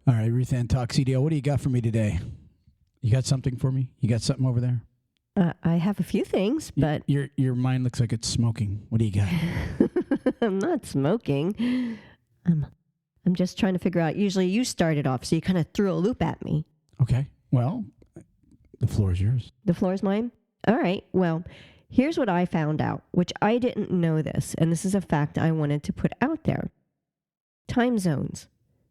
All right, Ruth Ann Talk CDO. What do you got for me today? You got something for me? You got something over there? I have a few things, but... Your mind looks like it's smoking. What do you got? I'm not smoking. I'm just trying to figure out. Usually you started off, so you kind of threw a loop at me. Okay. Well, the floor is yours. The floor is mine? All right. Well, here's what I found out, which I didn't know this, and this is a fact I wanted to put out there. Time zones.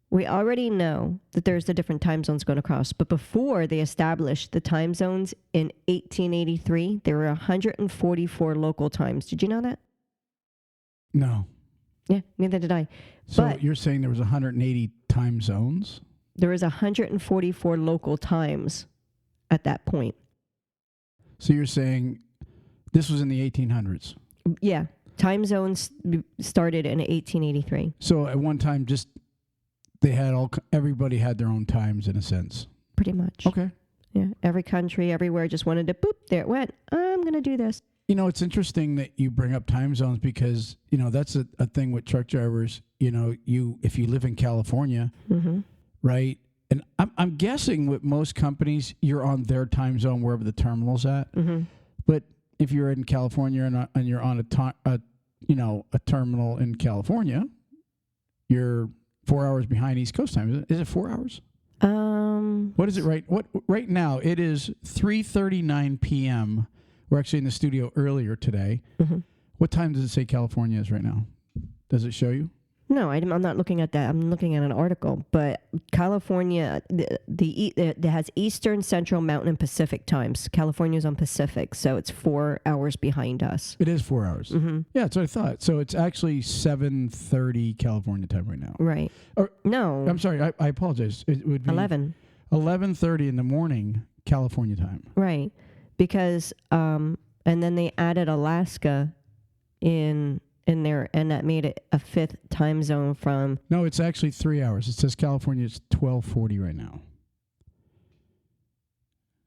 We already know that there's the different time zones going across, but before they established the time zones in 1883, there were 144 local times. Did you know that? No. Yeah, neither did I. So but you're saying there was 180 time zones? There was 144 local times at that point. So you're saying this was in the 1800s? Yeah. Time zones started in 1883. So at one time, just everybody had their own times in a sense. Pretty much. Okay. Yeah. Every country, everywhere just wanted to, boop, there it went. I'm going to do this. You know, it's interesting that you bring up time zones because, you know, that's a thing with truck drivers. You know, if you live in California, right? And I'm guessing with most companies, you're on their time zone wherever the terminal's at. But if you're in California and you're on a terminal in California, you're 4 hours behind East Coast time. Is it 4 hours? What is it right now? It is 3:39 p.m. We're actually in the studio earlier today. What time does it say California is right now? Does it show you? No, I'm not looking at that. I'm looking at an article. But California, it has Eastern, Central, Mountain, and Pacific times. California's on Pacific, so it's 4 hours behind us. It is 4 hours. Yeah, that's what I thought. So it's actually 7:30 California time right now. Right. Or, no. I'm sorry. I apologize. It would be 11:30 in the morning California time. Right. Because, and then they added Alaska in there, and that made it a fifth time zone from... No, it's actually 3 hours. It says California is 12:40 right now.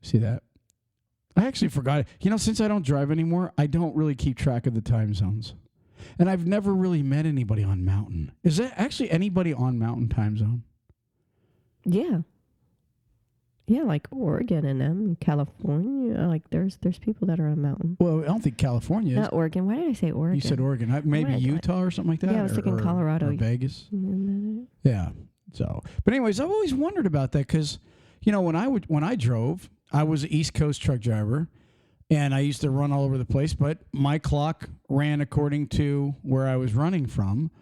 See that? I actually forgot it. You know, since I don't drive anymore, I don't really keep track of the time zones. And I've never really met anybody on Mountain. Is there actually anybody on Mountain time zone? Yeah. Yeah, like Oregon and them, California. Like there's people that are on Mountain. Well, I don't think California is. Not Oregon. Why did I say Oregon? You said Oregon. Maybe Utah or something like that? Yeah, I was thinking Colorado. Or Vegas. Yeah. So, but anyways, I've always wondered about that because, you know, when I drove, I was an East Coast truck driver, and I used to run all over the place, but my clock ran according to where I was running from.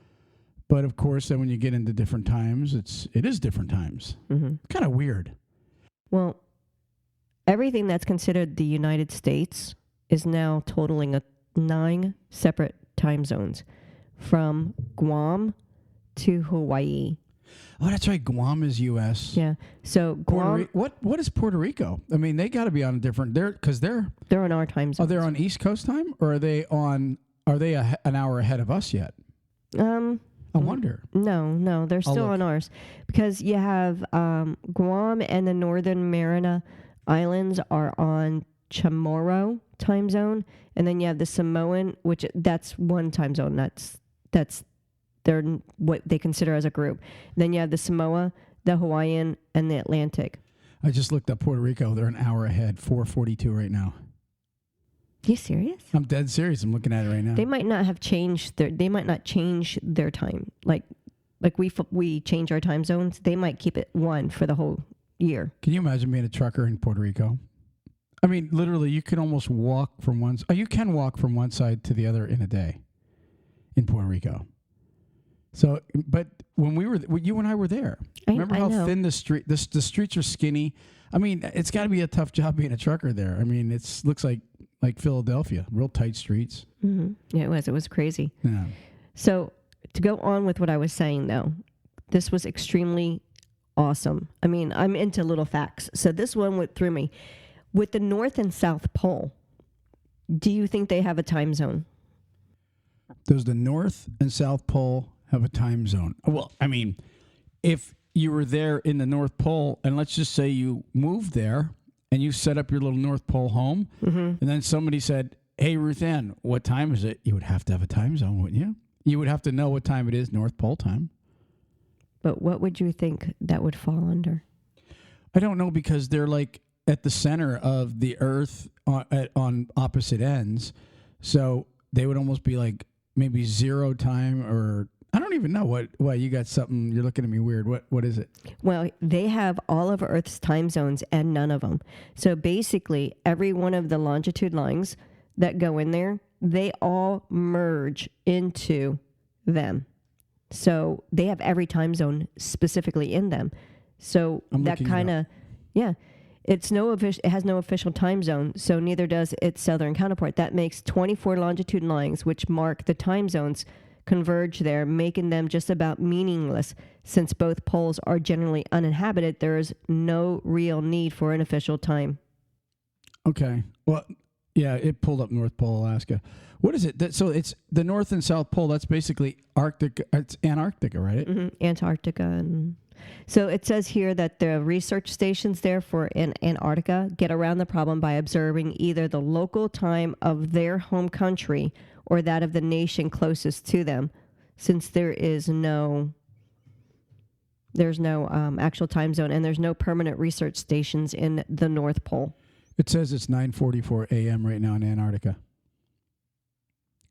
But of course, then when you get into different times, it is different times. Kind of weird. Well, everything that's considered the United States is now totaling 9 separate time zones, from Guam to Hawaii. Oh, that's right. Guam is U.S. Yeah. So Guam. What is Puerto Rico? I mean, they got to be on a different. They're on our time zone. Oh, they're on East Coast time, or are they an hour ahead of us yet? I wonder. No, they're still on ours, because you have Guam and the Northern Mariana Islands are on Chamorro time zone, and then you have the Samoan, which that's one time zone. That's they're what they consider as a group. And then you have the Samoa, the Hawaiian, and the Atlantic. I just looked up Puerto Rico. They're an hour ahead, 4:42 right now. You serious? I'm dead serious. I'm looking at it right now. They might not have changed they might not change their time. Like we change our time zones. They might keep it one for the whole year. Can you imagine being a trucker in Puerto Rico? I mean, literally, you can almost walk from you can walk from one side to the other in a day in Puerto Rico. So, but when you and I were there, remember how thin the streets are skinny? I mean, it's got to be a tough job being a trucker there. I mean, looks like Philadelphia, real tight streets. Yeah, it was crazy. Yeah. So to go on with what I was saying, though, this was extremely awesome. I mean, I'm into little facts. So this one went through me. With the North and South Pole, do you think they have a time zone? Does the North and South Pole have a time zone? Well, I mean, if you were there in the North Pole, and let's just say you moved there and you set up your little North Pole home, and then somebody said, "Hey, Ruth Ann, what time is it?" You would have to have a time zone, wouldn't you? You would have to know what time it is, North Pole time. But what would you think that would fall under? I don't know, because they're like at the center of the Earth on opposite ends. So they would almost be like maybe zero time, or I don't even know what you got something. You're looking at me weird. What is it? Well, they have all of Earth's time zones and none of them. So basically, every one of the longitude lines that go in there, they all merge into them. So they have every time zone specifically in them. So that kind of, yeah, it has no official time zone. So neither does its southern counterpart. That makes 24 longitude lines, which mark the time zones, converge there, making them just about meaningless. Since both poles are generally uninhabited, there is no real need for an official time. Okay. Well, yeah, it pulled up North Pole, Alaska. What is it? So it's the North and South Pole. That's basically Arctic. It's Antarctica, right? Mm-hmm. Antarctica. And so it says here that the research stations there for in Antarctica get around the problem by observing either the local time of their home country or that of the nation closest to them, since there's no actual time zone, and there's no permanent research stations in the North Pole. It says it's 9:44 a.m. right now in Antarctica.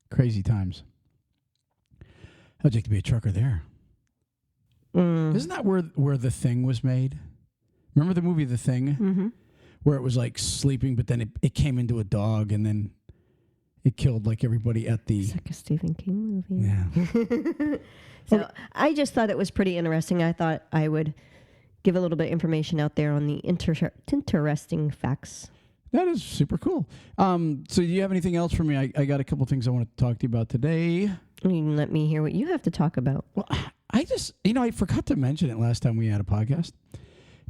Crazy times. How'd you like to be a trucker there? Isn't that where The Thing was made? Remember the movie The Thing? Mm-hmm. Where it was like sleeping, but then it came into a dog, and then it killed like everybody at the... It's like a Stephen King movie. Yeah. So I just thought it was pretty interesting. I thought I would give a little bit of information out there on the interesting facts. That is super cool. So do you have anything else for me? I got a couple things I want to talk to you about today. You can let me hear what you have to talk about. Well, I just, I forgot to mention it last time we had a podcast,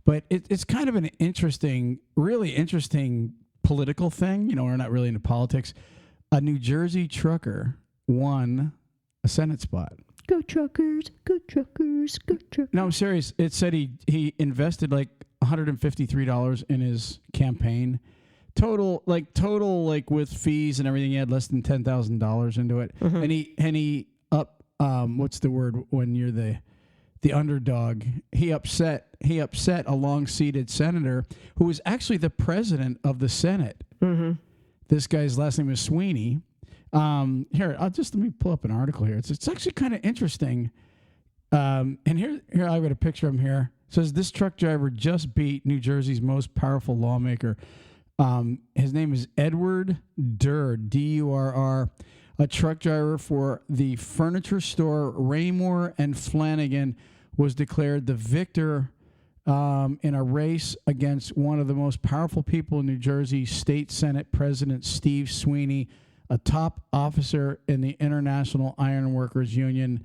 but it's kind of an interesting, really interesting political thing. We're not really into politics. A New Jersey trucker won a Senate spot. Go truckers, go truckers, go truckers. No, I'm serious. It said he invested like $153 in his campaign. Total with fees and everything, he had less than $10,000 into it. Mm-hmm. And he up what's the word when you're the underdog? He upset a long-seated senator who was actually the president of the Senate. Mm-hmm. This guy's last name is Sweeney. Here, let me pull up an article here. It's actually kind of interesting. And here I've got a picture of him here. It says this truck driver just beat New Jersey's most powerful lawmaker. His name is Edward Durr, Durr, a truck driver for the furniture store Raymore and Flanagan, was declared the victor in a race against one of the most powerful people in New Jersey, State Senate President Steve Sweeney, a top officer in the International Iron Workers Union,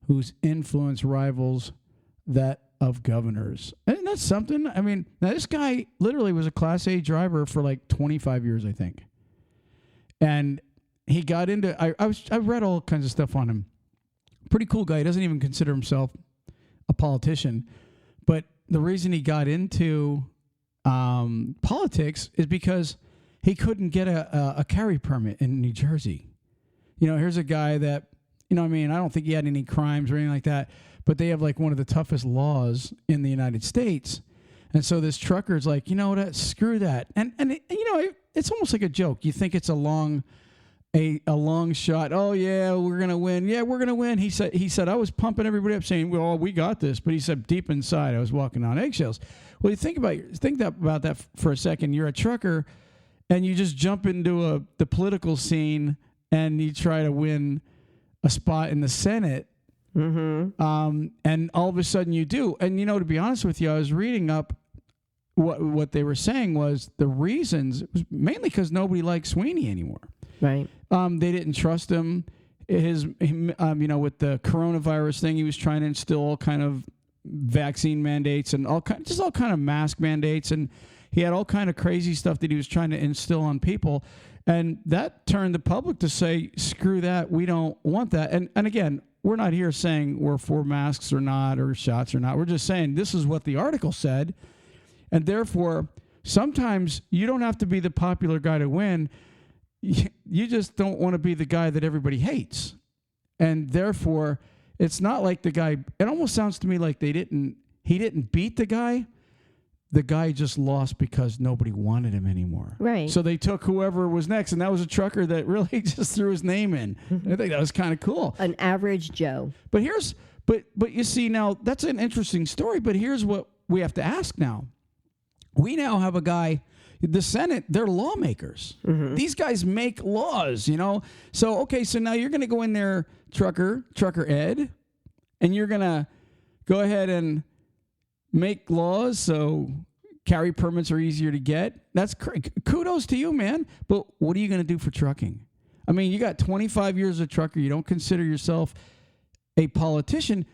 whose influence rivals that of governors. And that's something. I mean, now this guy literally was a Class A driver for like 25 years, I think. And he got into, I read all kinds of stuff on him. Pretty cool guy. He doesn't even consider himself a politician. But the reason he got into politics is because he couldn't get a carry permit in New Jersey. Here's a guy that, I don't think he had any crimes or anything like that, but they have like one of the toughest laws in the United States. And so this trucker's like, what, screw that. And it's almost like a joke. You think it's a long shot. Oh yeah, we're going to win. Yeah, we're going to win. He said, I was pumping everybody up saying, well, we got this. But he said deep inside, I was walking on eggshells. Well, you think about that for a second. You're a trucker and you just jump into the political scene and you try to win a spot in the Senate. Mm-hmm. And all of a sudden you do. And, to be honest with you, I was reading up what they were saying was the reasons was mainly because nobody liked Sweeney anymore. Right. They didn't trust him. With the coronavirus thing, he was trying to instill all kind of vaccine mandates and all kind of mask mandates. And he had all kind of crazy stuff that he was trying to instill on people. And that turned the public to say, screw that. We don't want that. And again, we're not here saying we're for masks or not, or shots or not. We're just saying this is what the article said. And therefore, sometimes you don't have to be the popular guy to win. You just don't want to be the guy that everybody hates. And therefore, it's not like the guy, it almost sounds to me like he didn't beat the guy. The guy just lost because nobody wanted him anymore. Right. So they took whoever was next, and that was a trucker that really just threw his name in. I think that was kind of cool. An average Joe. But you see now, that's an interesting story, but here's what we have to ask now. We now have a guy, the Senate, they're lawmakers. These guys make laws, So, okay, so now you're going to go in there, trucker Ed, and you're going to go ahead and make laws so carry permits are easier to get. That's kudos to you, man. But what are you going to do for trucking? I mean, you got 25 years as a trucker. You don't consider yourself a politician.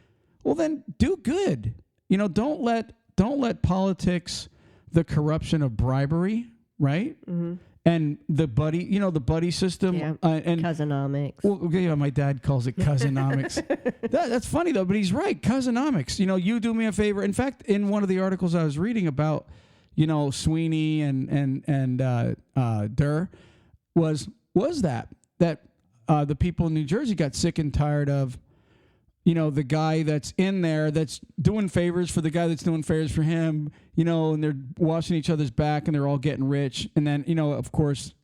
Well, then do good. Don't let politics, the corruption of bribery, right? And the buddy system. Yeah. And cousinomics. Well, yeah, my dad calls it cousinomics. That's funny, though, but he's right. Cousinomics. You do me a favor. In fact, in one of the articles I was reading about, Sweeney and Durr, was that the people in New Jersey got sick and tired of, the guy that's in there that's doing favors for the guy that's doing favors for him, and they're washing each other's back and they're all getting rich. And then, of course,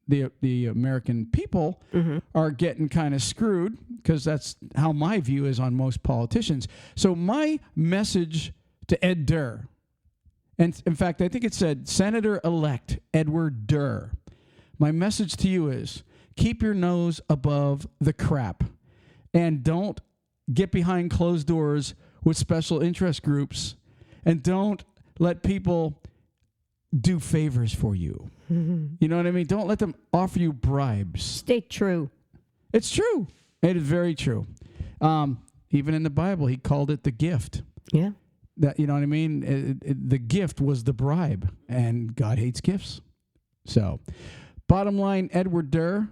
the American people are getting kind of screwed because that's how my view is on most politicians. So my message to Ed Durr, and in fact, I think it said Senator-elect Edward Durr, my message to you is keep your nose above the crap and don't get behind closed doors with special interest groups, and don't let people do favors for you. You know what I mean? Don't let them offer you bribes. Stay true. It's true. It is very true. Even in the Bible, he called it the gift. Yeah. That, you know what I mean? The gift was the bribe, and God hates gifts. So, bottom line, Edward Durr,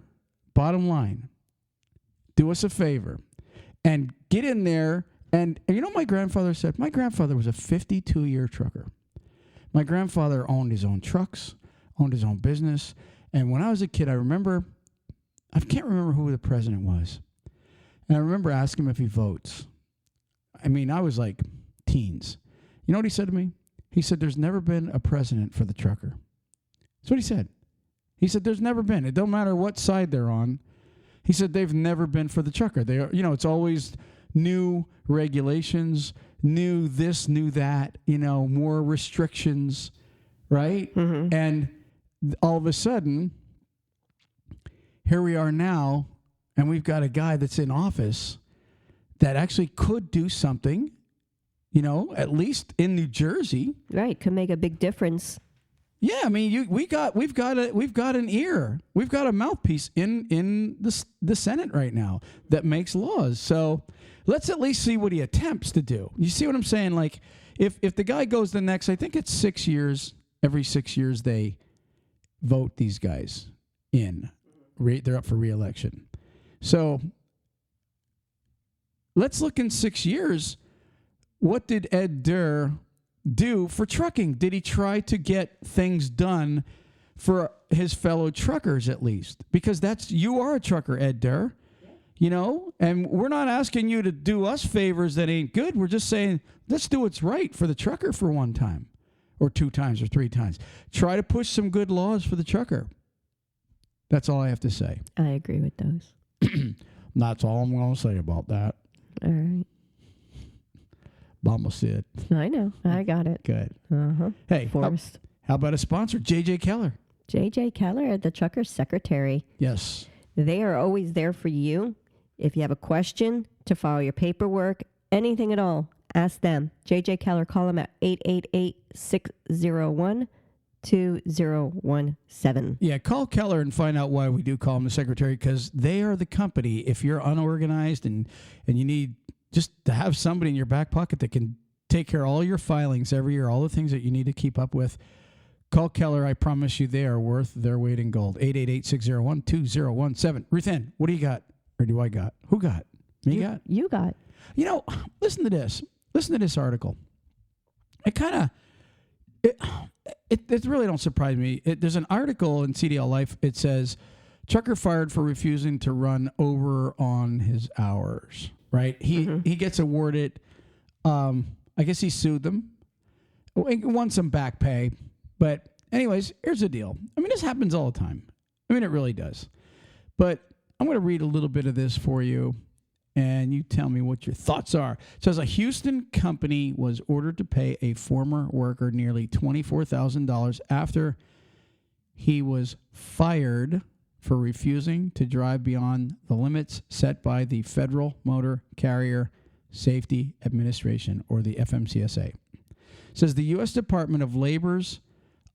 bottom line, do us a favor and get in there. And what my grandfather said? My grandfather was a 52-year trucker. My grandfather owned his own trucks, owned his own business. And when I was a kid, I can't remember who the president was. And I remember asking him if he votes. I mean, I was like teens. You know what he said to me? He said, there's never been a president for the trucker. That's what he said. He said, there's never been. It don't matter what side they're on. He said, they've never been for the trucker. They are, it's always new regulations, new this, new that, more restrictions, right? Mm-hmm. And all of a sudden, here we are now, and we've got a guy that's in office that actually could do something, at least in New Jersey. Right, could make a big difference. Yeah, I mean, we've got an ear, we've got a mouthpiece in the Senate right now that makes laws. So let's at least see what he attempts to do. You see what I'm saying? Like, if the guy goes the next, I think it's 6 years. Every 6 years they vote these guys in. They're up for re-election. So let's look in 6 years. What did Ed Durr do for trucking? Did he try to get things done for his fellow truckers at least? Because you are a trucker, Ed Durr, and we're not asking you to do us favors that ain't good. We're just saying, let's do what's right for the trucker for one time or 2 times or 3 times. Try to push some good laws for the trucker. That's all I have to say. I agree with those. That's all I'm going to say about that. All right. Mama said. I know. I got it. Good. Uh-huh. Hey, Forrest. How about a sponsor? J.J. Keller. J.J. Keller, the trucker secretary. Yes. They are always there for you. If you have a question, to file your paperwork, anything at all, ask them. J.J. Keller, call them at 888-601-2017. Yeah, call Keller and find out why we do call him the secretary, because they are the company. If you're unorganized and you need just to have somebody in your back pocket that can take care of all your filings every year, all the things that you need to keep up with, call Keller. I promise you they are worth their weight in gold. 888-601-2017. Ruth Ann, what do you got? Or do I got? Who got? Me got? You got. Listen to this. Listen to this article. It really don't surprise me. There's an article in CDL Life. It says, trucker fired for refusing to run over on his hours. right? He gets awarded. I guess he sued them. He won some back pay, but anyways, here's the deal. I mean, this happens all the time. I mean, it really does. But I'm going to read a little bit of this for you, and you tell me what your thoughts are. It says a Houston company was ordered to pay a former worker nearly $24,000 after he was fired for refusing to drive beyond the limits set by the Federal Motor Carrier Safety Administration, or the FMCSA. It says the U.S. Department of Labor's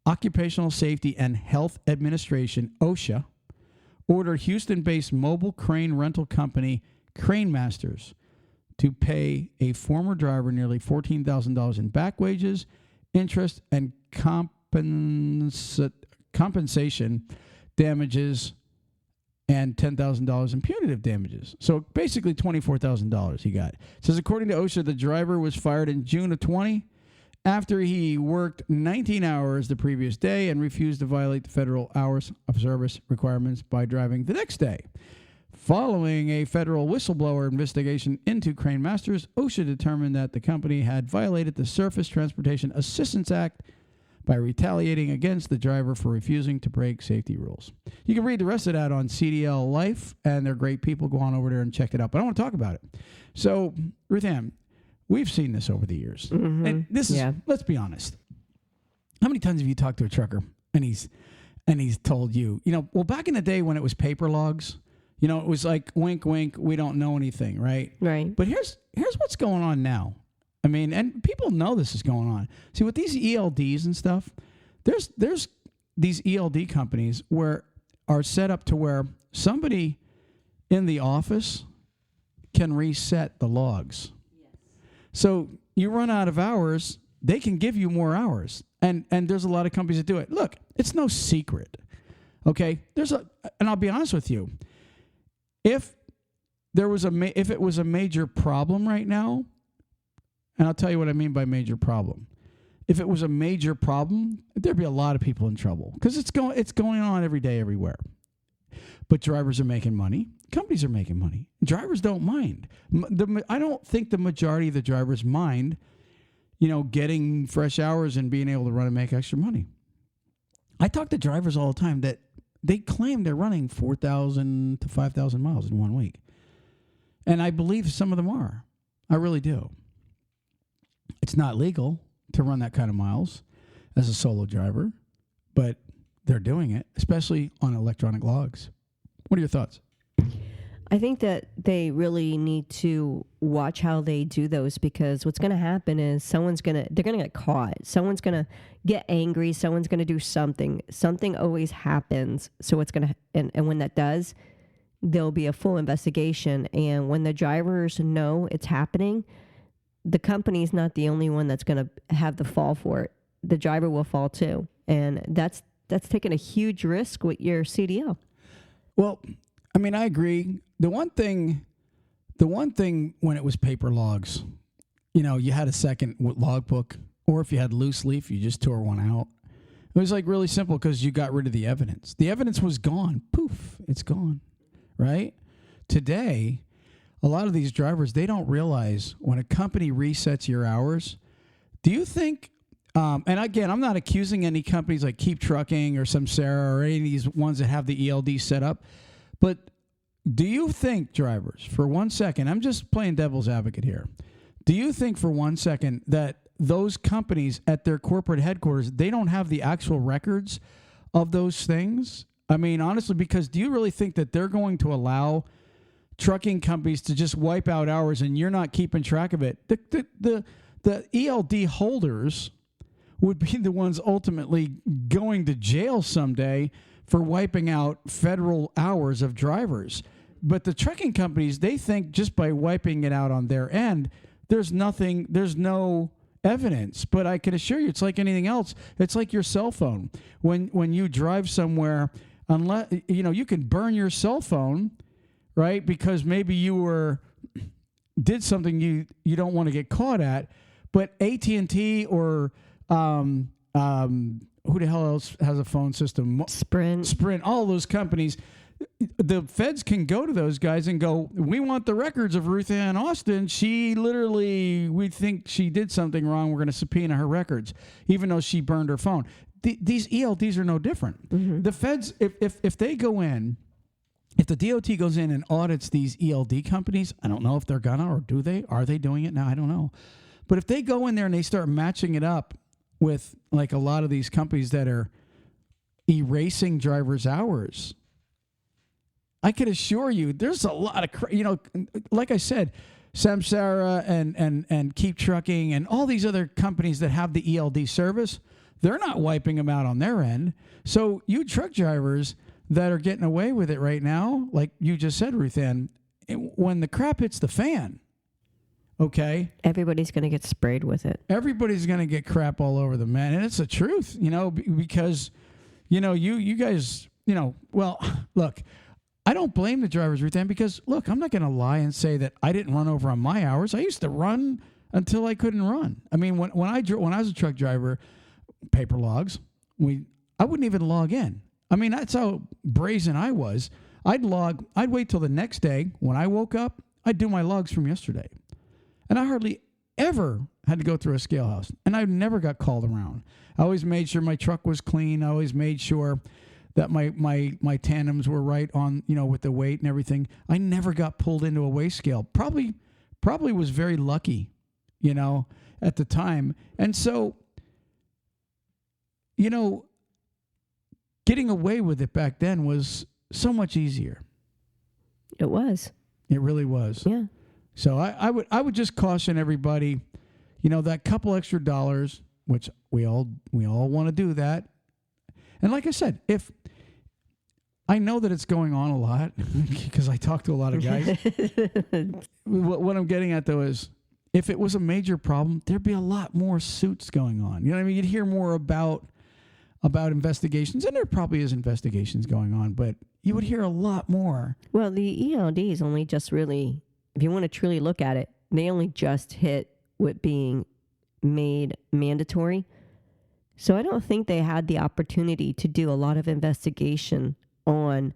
Occupational Safety and Health Administration, OSHA, ordered Houston-based mobile crane rental company Crane Masters to pay a former driver nearly $14,000 in back wages, interest, and compensation damages, and $10,000 in punitive damages. So basically $24,000 he got. It says according to OSHA, the driver was fired in June of 20 after he worked 19 hours the previous day and refused to violate the federal hours of service requirements by driving the next day. Following a federal whistleblower investigation into Crane Masters, OSHA determined that the company had violated the Surface Transportation Assistance Act by retaliating against the driver for refusing to break safety rules. You can read the rest of that on CDL Life, and they're great people. Go on over there and check it out. But I want to talk about it. So, Ruth Ann, we've seen this over the years. Mm-hmm. And this is, let's be honest. How many times have you talked to a trucker and he's told you, well, back in the day when it was paper logs, it was like, wink, wink, we don't know anything, right? Right. But here's what's going on now. I mean, and people know this is going on. See, with these ELDs and stuff, there's these ELD companies are set up to where somebody in the office can reset the logs. Yes. So you run out of hours, they can give you more hours. And there's a lot of companies that do it. Look, it's no secret. Okay? And I'll be honest with you. If it was a major problem right now, and I'll tell you what I mean by major problem. If it was a major problem, there'd be a lot of people in trouble because it's going on every day, everywhere. But drivers are making money. Companies are making money. Drivers don't mind. I don't think the majority of the drivers mind, getting fresh hours and being able to run and make extra money. I talk to drivers all the time that they claim they're running 4,000 to 5,000 miles in 1 week. And I believe some of them are. I really do. It's not legal to run that kind of miles as a solo driver, but they're doing it, especially on electronic logs. What are your thoughts? I think that they really need to watch how they do those, because what's going to happen is they're going to get caught. Someone's going to get angry. Someone's going to do something. Something always happens. So it's going to, and when that does, there'll be a full investigation. And when the drivers know it's happening, the company's not the only one that's going to have the fall for it. The driver will fall too. And that's taking a huge risk with your CDL. Well, I mean, I agree. The one thing when it was paper logs, you had a second logbook, or if you had loose leaf, you just tore one out. It was like really simple because you got rid of the evidence. The evidence was gone. Poof, it's gone, right? Today, a lot of these drivers, they don't realize when a company resets your hours. Do you think, and again, I'm not accusing any companies like Keep Trucking or Samsara or any of these ones that have the ELD set up, but do you think, drivers, for 1 second, I'm just playing devil's advocate here, do you think for 1 second that those companies at their corporate headquarters, they don't have the actual records of those things? I mean, honestly, because do you really think that they're going to allow trucking companies to just wipe out hours and you're not keeping track of it? The ELD holders would be the ones ultimately going to jail someday for wiping out federal hours of drivers. But the trucking companies, they think just by wiping it out on their end, there's no evidence. But I can assure you, it's like anything else. It's like your cell phone. When you drive somewhere, unless you can burn your cell phone, right? Because maybe you did something you don't want to get caught at. But AT&T or who the hell else has a phone system? Sprint, all those companies, the feds can go to those guys and go, we want the records of Ruth Ann Austin. We think she did something wrong. We're going to subpoena her records, even though she burned her phone. These ELDs are no different. Mm-hmm. The feds, if they go in, if the D.O.T. goes in and audits these ELD companies, I don't know if they're gonna, or do they? Are they doing it now? I don't know. But if they go in there and they start matching it up with like a lot of these companies that are erasing drivers' hours, I can assure you there's a lot of, like I said, Samsara and Keep Trucking and all these other companies that have the ELD service, they're not wiping them out on their end. So you truck drivers that are getting away with it right now, like you just said, Ruth Ann, when the crap hits the fan, okay? Everybody's going to get sprayed with it. Everybody's going to get crap all over them, man. And it's the truth, because, you guys, well, look, I don't blame the drivers, Ruth Ann, because, look, I'm not going to lie and say that I didn't run over on my hours. I used to run until I couldn't run. I mean, when I was a truck driver, paper logs, I wouldn't even log in. I mean, that's how brazen I was. I'd wait till the next day. When I woke up, I'd do my logs from yesterday. And I hardly ever had to go through a scale house. And I never got called around. I always made sure my truck was clean. I always made sure that my tandems were right on, with the weight and everything. I never got pulled into a weigh scale. Probably was very lucky, at the time. And so, getting away with it back then was so much easier. It was. It really was. Yeah. So I would just caution everybody, that couple extra dollars, which we all want to do that. And like I said, if I know that it's going on a lot because I talk to a lot of guys. What I'm getting at though is, if it was a major problem, there'd be a lot more suits going on. You know what I mean? You'd hear more about investigations, and there probably is investigations going on, but you would hear a lot more. Well, the ELDs only just really, if you want to truly look at it, they only just hit with being made mandatory. So I don't think they had the opportunity to do a lot of investigation on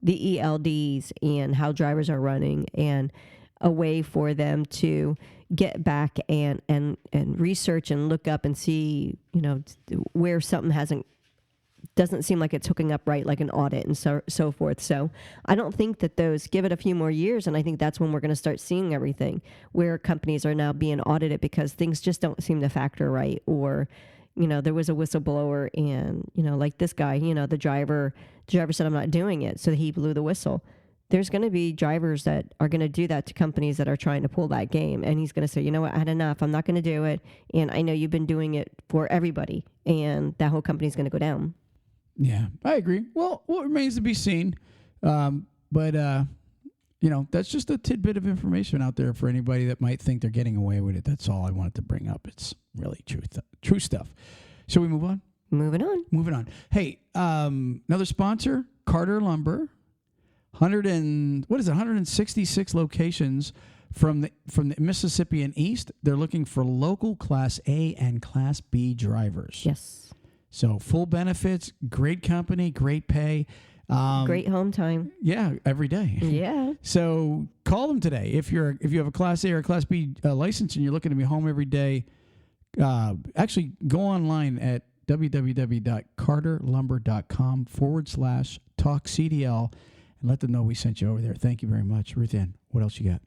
the ELDs and how drivers are running, and a way for them to get back and research and look up and see, where something doesn't seem like it's hooking up right, like an audit and so forth. So I don't think that give it a few more years, and I think that's when we're going to start seeing everything, where companies are now being audited because things just don't seem to factor right, or there was a whistleblower and, like this guy, the driver said, I'm not doing it, so he blew the whistle. There's going to be drivers that are going to do that to companies that are trying to pull that game. And he's going to say, you know what, I had enough. I'm not going to do it. And I know you've been doing it for everybody. And that whole company's going to go down. Yeah, I agree. Well, what remains to be seen. But that's just a tidbit of information out there for anybody that might think they're getting away with it. That's all I wanted to bring up. It's really true stuff. Shall we move on? Moving on. Hey, another sponsor, Carter Lumber. 166 locations from the Mississippi and East. They're looking for local Class A and Class B drivers. Yes. So full benefits, great company, great pay. Great home time. Yeah, every day. Yeah. So call them today. If you have a Class A or Class B license and you're looking to be home every day, actually go online at www.carterlumber.com/talkcdl and let them know we sent you over there. Thank you very much. Ruth Ann, what else you got?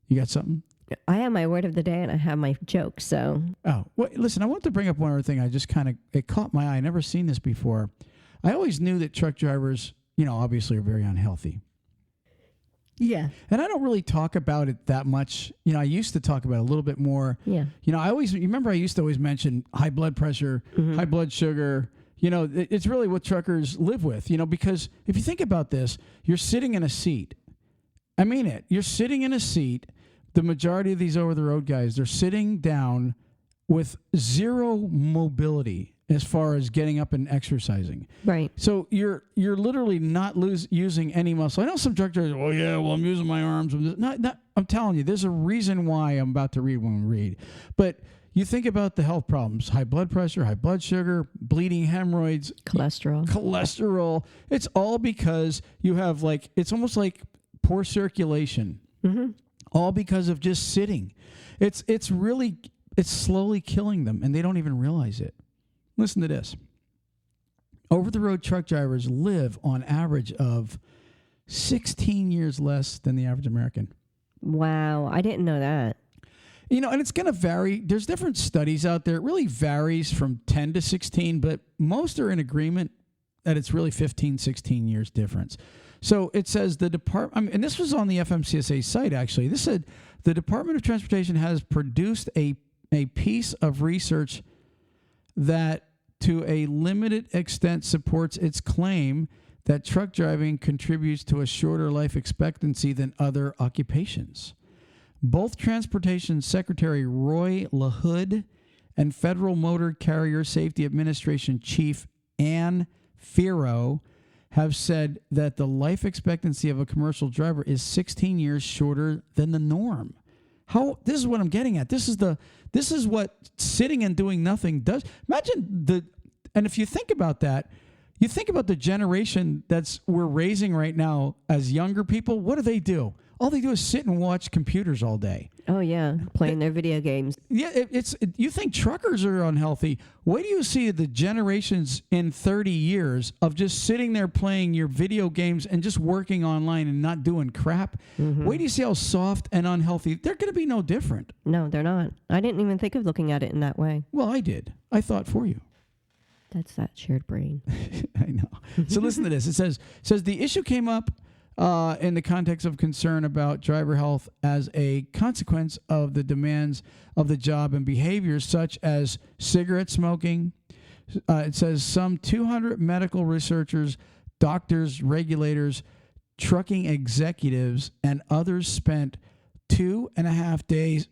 You got something? I have my word of the day and I have my joke, so. Oh, well, listen, I want to bring up one other thing. It caught my eye. I never seen this before. I always knew that truck drivers, obviously are very unhealthy. Yeah. And I don't really talk about it that much. I used to talk about it a little bit more. Yeah. I used to always mention high blood pressure, high blood sugar. It's really what truckers live with, because if you think about this, you're sitting in a seat. I mean it. You're sitting in a seat. The majority of these over-the-road guys, they're sitting down with zero mobility as far as getting up and exercising. Right. So you're literally not using any muscle. I know some truck drivers, I'm using my arms. I'm telling you, there's a reason why I'm about to read when we read. But you think about the health problems, high blood pressure, high blood sugar, bleeding hemorrhoids, cholesterol. It's all because you have it's almost like poor circulation, all because of just sitting. It's slowly killing them, and they don't even realize it. Listen to this. Over-the-road truck drivers live on average of 16 years less than the average American. Wow, I didn't know that. And it's going to vary. There's different studies out there. It really varies from 10 to 16, but most are in agreement that it's really 15, 16 years difference. So it says the department, and this was on the FMCSA site, actually. This said the Department of Transportation has produced a piece of research that to a limited extent supports its claim that truck driving contributes to a shorter life expectancy than other occupations. Both Transportation Secretary Roy LaHood and Federal Motor Carrier Safety Administration Chief Ann Fierro have said that the life expectancy of a commercial driver is 16 years shorter than the norm. This is what I'm getting at. This is what sitting and doing nothing does. Imagine and if you think about that, you think about the generation we're raising right now as younger people. What do? All they do is sit and watch computers all day. Oh, yeah, playing their video games. Yeah, you think truckers are unhealthy. Wait do you see the generations in 30 years of just sitting there playing your video games and just working online and not doing crap? Wait do you see how soft and unhealthy? They're going to be no different. No, they're not. I didn't even think of looking at it in that way. Well, I did. I thought for you. That's that shared brain. I know. So listen to this. It says the issue came up in the context of concern about driver health as a consequence of the demands of the job and behaviors such as cigarette smoking. It says some 200 medical researchers, doctors, regulators, trucking executives, and others spent 2.5 days,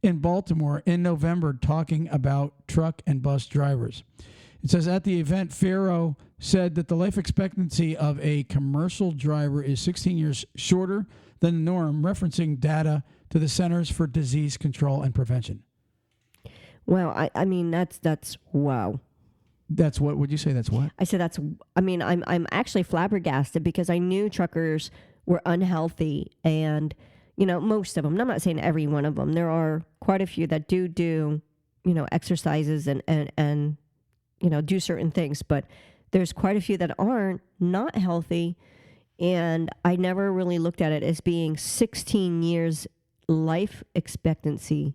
in Baltimore in November talking about truck and bus drivers. It says at the event, Fierro said that the life expectancy of a commercial driver is 16 years shorter than the norm, referencing data to the Centers for Disease Control and Prevention. Well, I mean, that's wow. That's what? Would you say that's what? I said I'm actually flabbergasted because I knew truckers were unhealthy, and most of them. I'm not saying every one of them. There are quite a few that do exercises and do certain things, but there's quite a few that aren't not healthy, and I never really looked at it as being 16 years life expectancy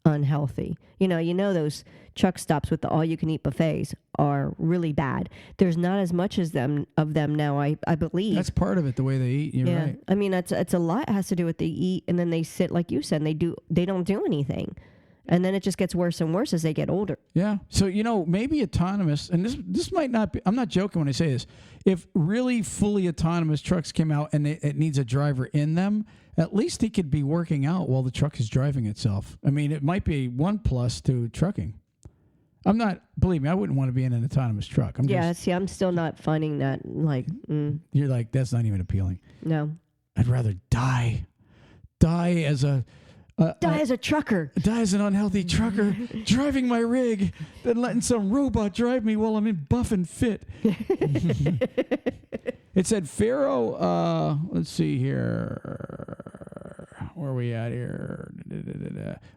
unhealthy. Those truck stops with the all-you-can-eat buffets are really bad. There's not as much of them now, I believe. That's part of it, the way they eat. You're right. I mean, it's a lot has to do with they eat, and then they sit, like you said, and they don't do anything. And then it just gets worse and worse as they get older. Yeah. So, maybe autonomous, and this might not be, I'm not joking when I say this, if really fully autonomous trucks came out and it needs a driver in them, at least he could be working out while the truck is driving itself. I mean, it might be one plus to trucking. Believe me, I wouldn't want to be in an autonomous truck. I'm still not finding that, You're like, that's not even appealing. No. I'd rather die as a... die as a trucker. Die as an unhealthy trucker driving my rig than letting some robot drive me while I'm in buff and fit. It said Fierro, let's see here. Where are we at here?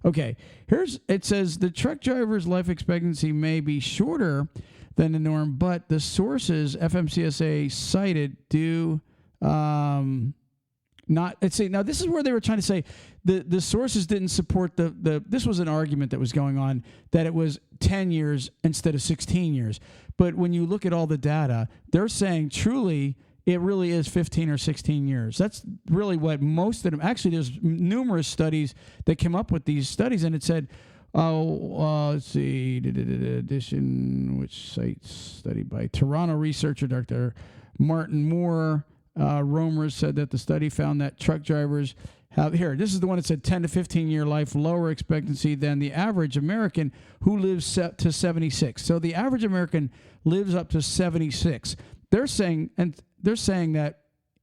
Okay, it says the truck driver's life expectancy may be shorter than the norm, but the sources FMCSA cited do not. Now this is where they were trying to say the sources didn't support this was an argument that was going on that it was 10 years instead of 16 years. But when you look at all the data, they're saying truly it really is 15 or 16 years. That's really what most of them, actually there's numerous studies that came up with these studies, and it said, let's see, edition, which site study by Toronto researcher Dr. Martin Moore. Romer said that the study found that truck drivers have, this is the one that said 10 to 15 year life lower expectancy than the average American who lives to 76. So the average American lives up to 76. They're saying that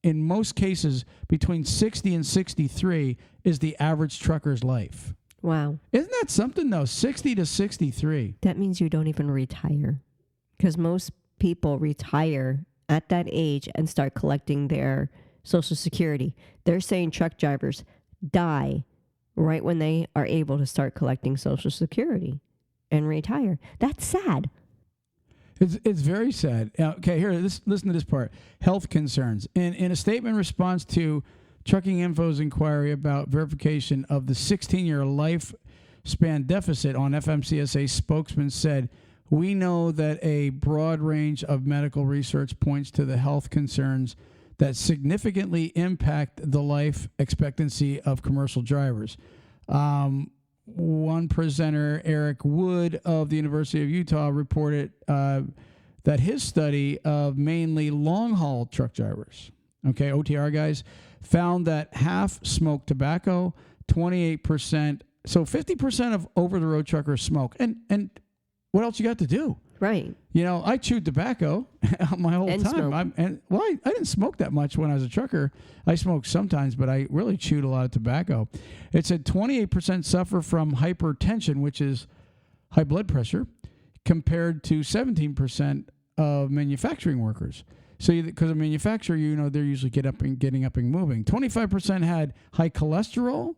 in most cases between 60 and 63 is the average trucker's life. Wow. Isn't that something, though? 60 to 63. That means you don't even retire, because most people retire at that age and start collecting their Social Security. They're saying truck drivers die right when they are able to start collecting Social Security and retire. That's sad. It's very sad. Okay, here, listen to this part. Health concerns. In a statement in response to Trucking Info's inquiry about verification of the 16-year lifespan deficit on FMCSA, spokesman said, "We know that a broad range of medical research points to the health concerns that significantly impact the life expectancy of commercial drivers." One presenter, Eric Wood of the University of Utah, reported that his study of mainly long-haul truck drivers, okay, OTR guys, found that half smoked tobacco, 28%, so 50% of over-the-road truckers smoke. And what else you got to do? Right. You know, I chewed tobacco my whole And time. I didn't smoke that much when I was a trucker. I smoked sometimes, but I really chewed a lot of tobacco. It said 28% suffer from hypertension, which is high blood pressure, compared to 17% of manufacturing workers. So, because a manufacturer, you know, they're usually getting up and moving. 25% had high cholesterol,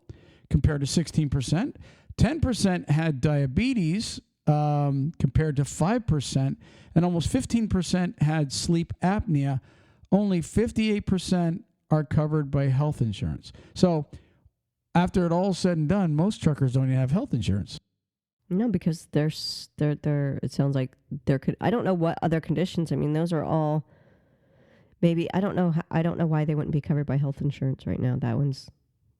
compared to 16%. 10% had diabetes, compared to 5%, and almost 15% had sleep apnea. Only 58% are covered by health insurance. So, after it all said and done, most truckers don't even have health insurance. No, because it sounds like there could, I don't know what other conditions. I mean, those are all, maybe, I don't know why they wouldn't be covered by health insurance right now. That one's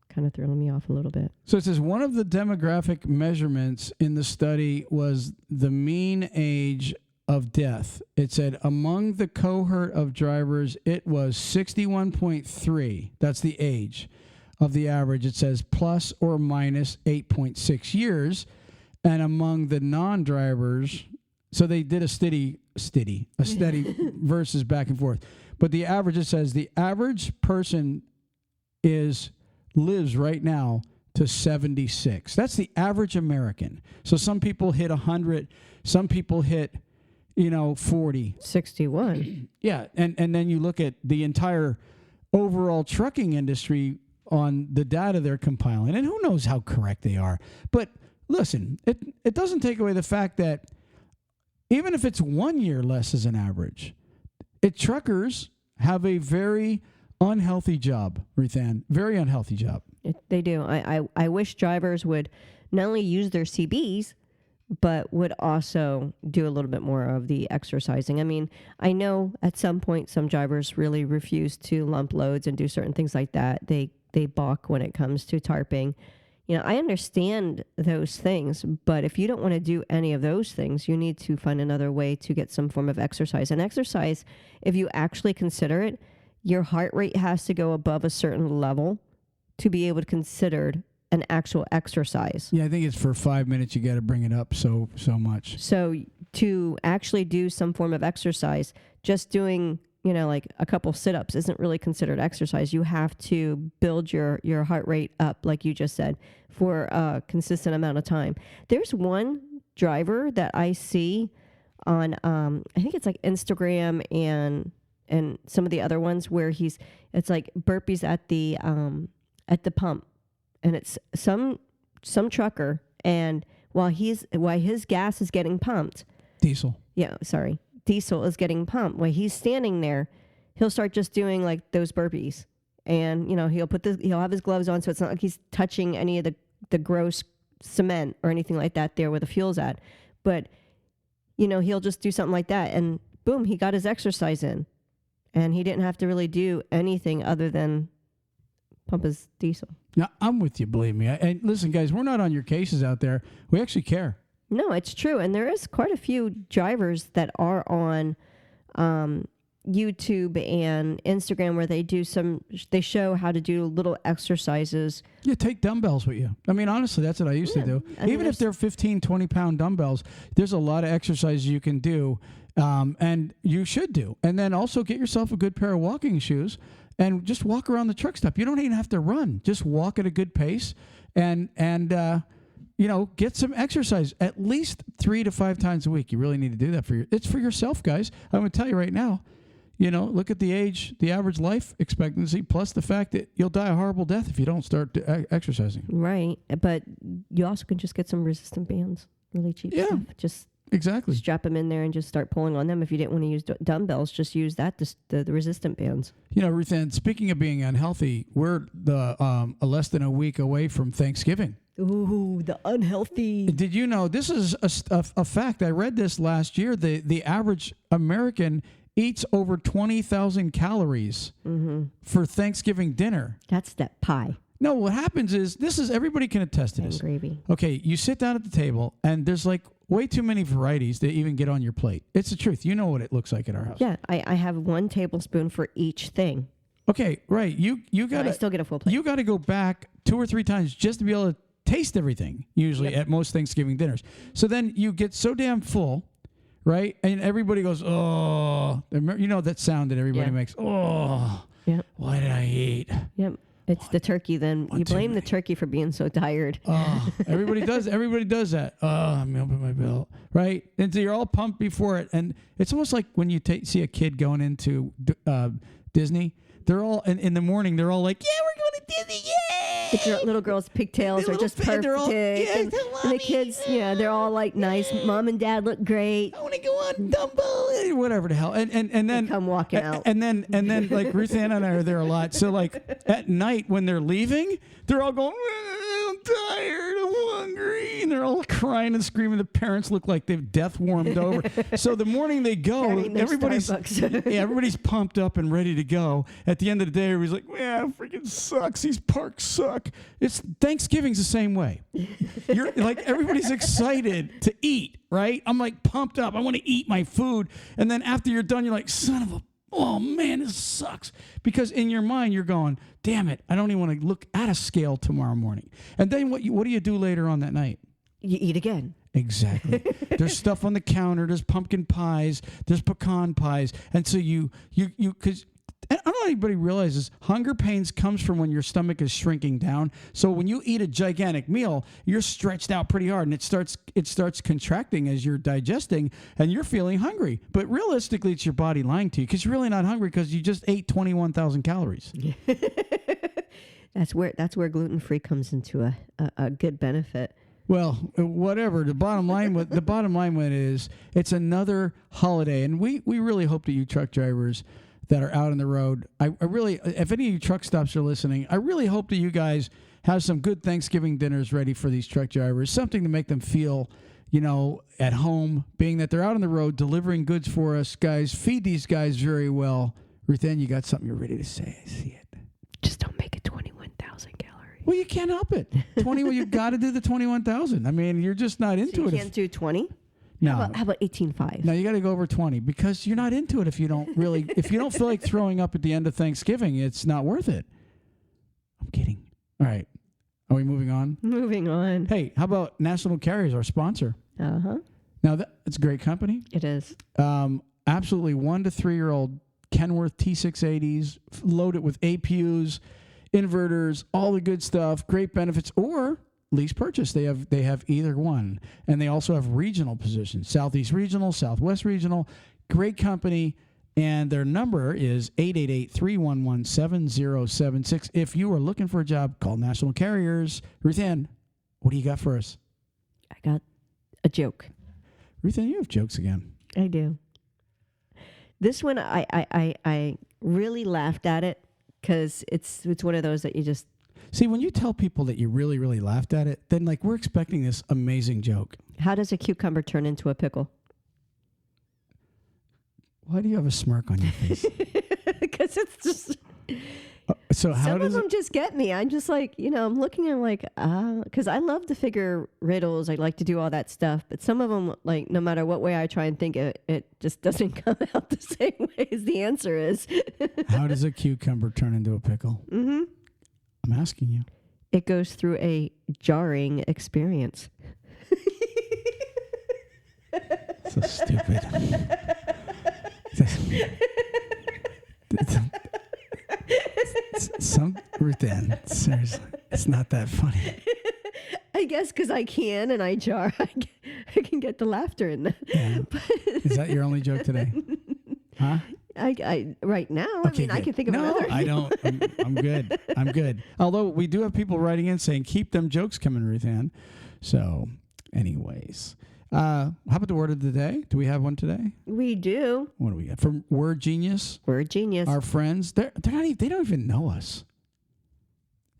kind of throwing me off a little bit. So it says one of the demographic measurements in the study was the mean age of death. It said among the cohort of drivers, it was 61.3. That's the age of the average. It says plus or minus 8.6 years. And among the non-drivers, so they did a steady versus back and forth. But the average, it says the average person lives right now to 76. That's the average American. So some people hit 100, some people hit, 40. 61. Yeah, and then you look at the entire overall trucking industry on the data they're compiling, and who knows how correct they are. But listen, it doesn't take away the fact that even if it's 1 year less as an average, truckers have a very unhealthy job, Ruthann. Very unhealthy job. They do. I wish drivers would not only use their CBs, but would also do a little bit more of the exercising. I mean, I know at some point some drivers really refuse to lump loads and do certain things like that. They balk when it comes to tarping. I understand those things, but if you don't want to do any of those things, you need to find another way to get some form of exercise. And exercise, if you actually consider it, your heart rate has to go above a certain level to be able to consider an actual exercise. Yeah, I think it's for 5 minutes you got to bring it up so much. So to actually do some form of exercise, just doing, like a couple sit-ups isn't really considered exercise. You have to build your heart rate up, like you just said, for a consistent amount of time. There's one driver that I see on, I think it's like Instagram and some of the other ones where it's like burpees at the pump, and it's some trucker, and while his gas is getting pumped, diesel is getting pumped. While he's standing there, he'll start just doing like those burpees, and he'll have his gloves on, so it's not like he's touching any of the gross cement or anything like that there where the fuel's at, but he'll just do something like that, and boom, he got his exercise in. And he didn't have to really do anything other than pump his diesel. Now, I'm with you, believe me. And listen, guys, we're not on your cases out there. We actually care. No, it's true. And there is quite a few drivers that are on YouTube and Instagram where they show how to do little exercises. Yeah, take dumbbells with you. I mean, honestly, that's what I used to do. Even if they're 15, 20-pound dumbbells, there's a lot of exercises you can do. And you should do. And then also get yourself a good pair of walking shoes and just walk around the truck stop. You don't even have to run. Just walk at a good pace and get some exercise at least 3 to 5 times a week. You really need to do that it's for yourself, guys. I'm going to tell you right now, look at the average life expectancy, plus the fact that you'll die a horrible death if you don't start exercising. Right. But you also can just get some resistant bands, really cheap stuff. Just exactly strap them in there and just start pulling on them. If you didn't want to use dumbbells, just use that, the resistant bands. Ruth Ann, speaking of being unhealthy, we're less than a week away from Thanksgiving. Ooh, the unhealthy. Did you know, this is a fact. I read this last year. The average American eats over 20,000 calories for Thanksgiving dinner. That's that pie. No, what happens is, everybody can attest to this. Gravy. Okay, you sit down at the table, and there's like way too many varieties to even get on your plate. It's the truth. You know what it looks like at our house. Yeah, I have 1 tablespoon for each thing. Okay, right. You got to. I still get a full plate. You got to go back 2 or 3 times just to be able to taste everything. Usually at most Thanksgiving dinners. So then you get so damn full, right? And everybody goes, oh, that sound that everybody makes. Oh, why did I eat? Yep. It's the turkey. Then you blame the turkey for being so tired. Oh, everybody does that. Oh, I'm opening my belt, right? And so you're all pumped before it, and it's almost like when you see a kid going into Disney. They're all in the morning. They're all like, "Yeah, we're going to Disney! Yay!" It's your little girls' pigtails are just perfect. And the kids, they're all like nice. Mom and Dad look great. I want to go on Dumbo, whatever the hell. And then they come walking out. And then like Ruth Ann and I are there a lot. So like at night when they're leaving, they're all going, I'm tired, I'm hungry, and they're all crying and screaming. The parents look like they've death warmed over. So the morning they go, everybody's pumped up and ready to go. At the end of the day, everybody's like, "Yeah, it freaking sucks. These parks suck." It's Thanksgiving's the same way. You're like, everybody's excited to eat, right? I'm like pumped up. I want to eat my food, and then after you're done, you're like, "Son of a." Oh, man, this sucks. Because in your mind, you're going, damn it, I don't even want to look at a scale tomorrow morning. And then what do you do later on that night? You eat again. Exactly. There's stuff on the counter. There's pumpkin pies. There's pecan pies. And so because I don't know if anybody realizes hunger pains comes from when your stomach is shrinking down. So when you eat a gigantic meal, you're stretched out pretty hard, and it starts contracting as you're digesting, and you're feeling hungry. But realistically, it's your body lying to you, because you're really not hungry because you just ate 21,000 calories. That's where gluten-free comes into a good benefit. Well, whatever. The bottom line with it is, it's another holiday, and we really hope that you truck drivers that are out on the road, I really, if any of you truck stops are listening, I really hope that you guys have some good Thanksgiving dinners ready for these truck drivers, something to make them feel, at home, being that they're out on the road delivering goods for us. Guys, feed these guys very well. Ruth Ann, you got something you're ready to say. I see it. Just don't make it 21,000 calories. Well, you can't help it. You got to do the 21,000. I mean, you're just not into it. You can't do 20? No. How about 18.5? No, you got to go over 20, because you're not into it if you don't feel like throwing up at the end of Thanksgiving. It's not worth it. I'm kidding. All right. Are we moving on? Moving on. Hey, how about National Carriers, our sponsor? Uh-huh. Now, it's a great company. It is. Absolutely 1 to 3-year-old Kenworth T680s, loaded with APUs, inverters, all the good stuff, great benefits, or lease purchase. They have either one. And they also have regional positions, Southeast Regional, Southwest Regional. Great company. And their number is 888-311-7076. If you are looking for a job, call National Carriers. Ruth Ann, what do you got for us? I got a joke. Ruth Ann, you have jokes again. I do. This one, I really laughed at it, because it's one of those that you just... See, when you tell people that you really, really laughed at it, then we're expecting this amazing joke. How does a cucumber turn into a pickle? Why do you have a smirk on your face? Because it's just... So how some of them just get me. I'm just like, I'm looking at like, because I love to figure riddles. I like to do all that stuff. But some of them, like, no matter what way I try and think it just doesn't come out the same way as the answer is. How does a cucumber turn into a pickle? Mm-hmm. I'm asking you. It goes through a jarring experience. So stupid. Ruth Ann, seriously, it's not that funny. I guess because I can and I jar, I can get the laughter in that. Yeah. Is that your only joke today? Huh? I right now, Okay, I good. can think of another. I don't. I'm good. I'm good. Although we do have people writing in saying, keep them jokes coming, Ruth Ann. So, anyways. How about the word of the day? Do we have one today? We do. What do we got? From Word Genius? Word Genius. Our friends. They're not even, they don't even know us.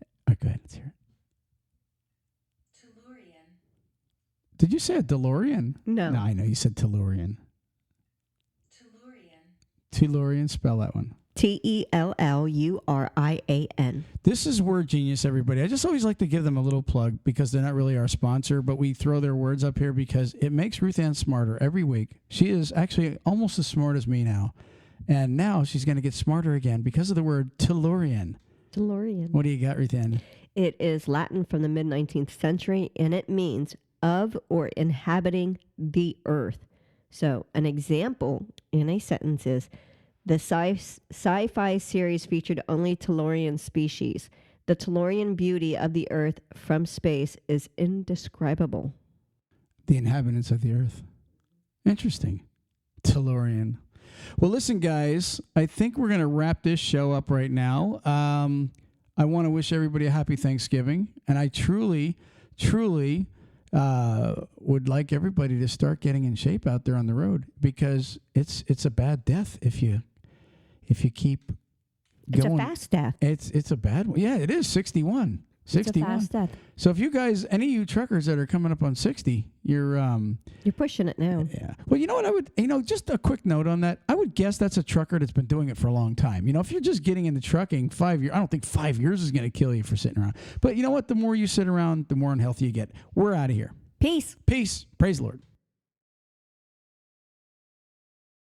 All right, go ahead. Let's hear it. Tellurian. Did you say a DeLorean? No. No, I know you said Tellurian. Tellurian. Tellurian, spell that one. Tellurian. This is Word Genius, everybody. I just always like to give them a little plug because they're not really our sponsor, but we throw their words up here because it makes Ruth Ann smarter every week. She is actually almost as smart as me now. And now she's going to get smarter again because of the word Tellurian. DeLorean. What do you got, Ruth Ann? It is Latin from the mid-19th century, and it means of or inhabiting the earth. So an example in a sentence is, the sci-fi series featured only Tellurian species. The Tellurian beauty of the earth from space is indescribable. The inhabitants of the earth. Interesting. Tellurian. Well, listen, guys, I think we're going to wrap this show up right now. I want to wish everybody a happy Thanksgiving. And I truly would like everybody to start getting in shape out there on the road because it's a bad death if you keep going. It's a fast death. It's a bad one. Yeah, it is 61. 61. It's a fast death. So if you guys, any of you truckers that are coming up on 60, you're pushing it now. Yeah. Well, you know what I would, just a quick note on that. I would guess that's a trucker that's been doing it for a long time. If you're just getting into trucking 5 years, I don't think 5 years is going to kill you for sitting around. But you know what? The more you sit around, the more unhealthy you get. We're out of here. Peace. Peace. Praise the Lord.